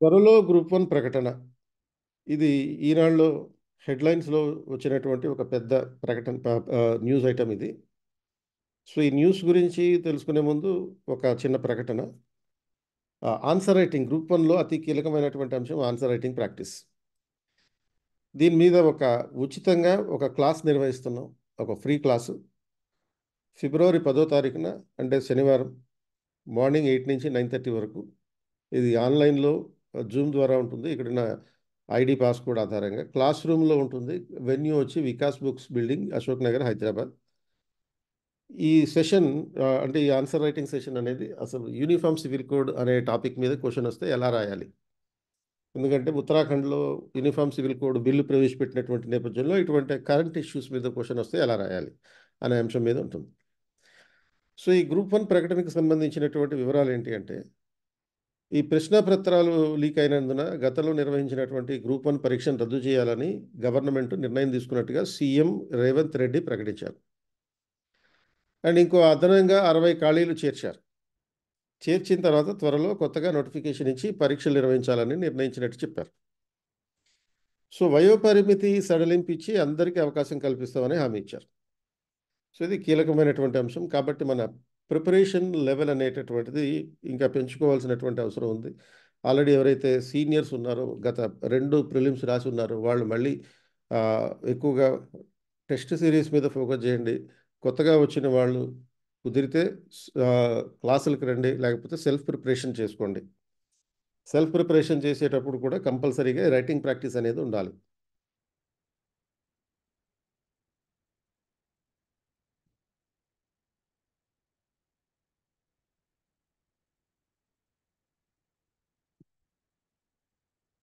త్వరలో group one ప్రకటన. ఇది ఈనాడులో హెడ్లైన్స్లో వచ్చినటువంటి ఒక పెద్ద ప్రకటన, న్యూస్ ఐటమ్ ఇది. సో ఈ న్యూస్ గురించి తెలుసుకునే ముందు ఒక చిన్న ప్రకటన. ఆన్సర్ రైటింగ్ గ్రూప్ వన్లో అతి కీలకమైనటువంటి అంశం ఆన్సర్ రైటింగ్ ప్రాక్టీస్. దీని మీద ఉచితంగా ఒక క్లాస్ నిర్వహిస్తున్నాం, ఒక ఫ్రీ క్లాసు. ఫిబ్రవరి 10వ తారీఖున, అంటే శనివారం, మార్నింగ్ 8 నుంచి 9:30 వరకు. ఇది ఆన్లైన్లో జూమ్ ద్వారా ఉంటుంది. ఇక్కడ నా ఐడి పాస్కోడ్ ఆధారంగా క్లాస్ రూమ్లో ఉంటుంది. వెన్యూ వచ్చి వికాస్ బుక్స్ బిల్డింగ్, అశోక్ నగర్, హైదరాబాద్. ఈ సెషన్, అంటే ఈ ఆన్సర్ రైటింగ్ సెషన్ అనేది అసలు యూనిఫామ్ సివిల్ కోడ్ అనే టాపిక్ మీద క్వశ్చన్ వస్తే ఎలా రాయాలి. ఎందుకంటే ఉత్తరాఖండ్లో యూనిఫామ్ సివిల్ కోడ్ బిల్లు ప్రవేశపెట్టినటువంటి నేపథ్యంలో ఇటువంటి కరెంట్ ఇష్యూస్ మీద క్వశ్చన్ వస్తే ఎలా రాయాలి అనే అంశం మీద ఉంటుంది. సో ఈ గ్రూప్ వన్ ప్రకటనకు సంబంధించినటువంటి వివరాలు ఏంటి అంటే, ఈ ప్రశ్నాపత్రాలు లీక్ అయినందున గతంలో నిర్వహించినటువంటి గ్రూప్ వన్ పరీక్షను రద్దు చేయాలని గవర్నమెంట్ నిర్ణయం తీసుకున్నట్టుగా సీఎం రేవంత్ రెడ్డి ప్రకటించారు. అండ్ ఇంకో అదనంగా 60 ఖాళీలు చేర్చారు. చేర్చిన తర్వాత త్వరలో కొత్తగా నోటిఫికేషన్ ఇచ్చి పరీక్షలు నిర్వహించాలని నిర్ణయించినట్టు చెప్పారు. సో వయోపరిమితి సడలింపు ఇచ్చి అందరికీ అవకాశం కల్పిస్తామని హామీ ఇచ్చారు. సో ఇది కీలకమైనటువంటి అంశం. కాబట్టి మన ప్రిపరేషన్ లెవెల్ అనేటటువంటిది ఇంకా పెంచుకోవాల్సినటువంటి అవసరం ఉంది. ఆల్రెడీ ఎవరైతే సీనియర్స్ ఉన్నారో, గత 2 ప్రిలిమ్స్ రాసి ఉన్నారో, వాళ్ళు మళ్ళీ ఎక్కువగా టెస్ట్ సిరీస్ మీద ఫోకస్ చేయండి. కొత్తగా వచ్చిన వాళ్ళు కుదిరితే క్లాసులకు రండి, లేకపోతే సెల్ఫ్ ప్రిపరేషన్ చేసుకోండి. సెల్ఫ్ ప్రిపరేషన్ చేసేటప్పుడు కూడా కంపల్సరీగా రైటింగ్ ప్రాక్టీస్ అనేది ఉండాలి.